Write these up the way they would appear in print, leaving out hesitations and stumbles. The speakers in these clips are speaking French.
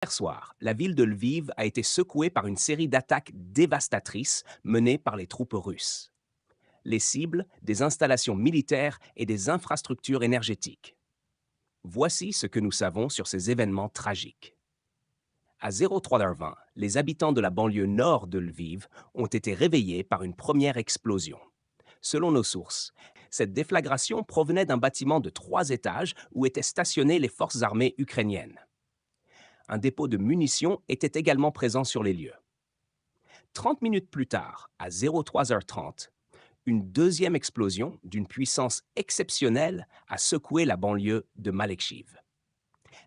Hier soir, la ville de Lviv a été secouée par une série d'attaques dévastatrices menées par les troupes russes. Les cibles, des installations militaires et des infrastructures énergétiques. Voici ce que nous savons sur ces événements tragiques. À 03h20, les habitants de la banlieue nord de Lviv ont été réveillés par une première explosion. Selon nos sources, cette déflagration provenait d'un bâtiment de 3 étages où étaient stationnées les forces armées ukrainiennes. Un dépôt de munitions était également présent sur les lieux. 30 minutes plus tard, à 03h30, une deuxième explosion d'une puissance exceptionnelle a secoué la banlieue de Malekshiv.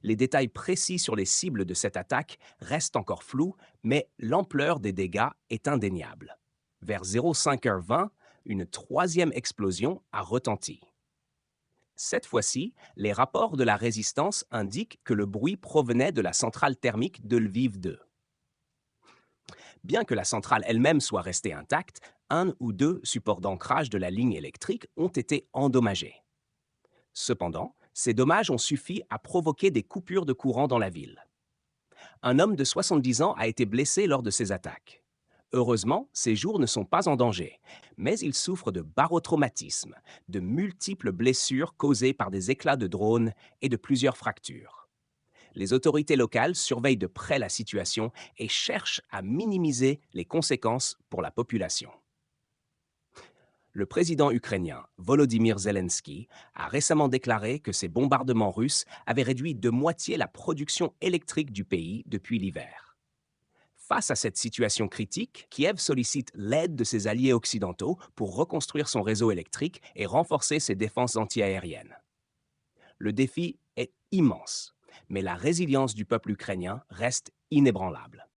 Les détails précis sur les cibles de cette attaque restent encore flous, mais l'ampleur des dégâts est indéniable. Vers 05h20, une troisième explosion a retenti. Cette fois-ci, les rapports de la résistance indiquent que le bruit provenait de la centrale thermique de Lviv 2. Bien que la centrale elle-même soit restée intacte, un ou deux supports d'ancrage de la ligne électrique ont été endommagés. Cependant, ces dommages ont suffi à provoquer des coupures de courant dans la ville. Un homme de 70 ans a été blessé lors de ces attaques. Heureusement, ses jours ne sont pas en danger, mais il souffre de barotraumatisme, de multiples blessures causées par des éclats de drone et de plusieurs fractures. Les autorités locales surveillent de près la situation et cherchent à minimiser les conséquences pour la population. Le président ukrainien Volodymyr Zelensky a récemment déclaré que ces bombardements russes avaient réduit de moitié la production électrique du pays depuis l'hiver. Face à cette situation critique, Kiev sollicite l'aide de ses alliés occidentaux pour reconstruire son réseau électrique et renforcer ses défenses antiaériennes. Le défi est immense, mais la résilience du peuple ukrainien reste inébranlable.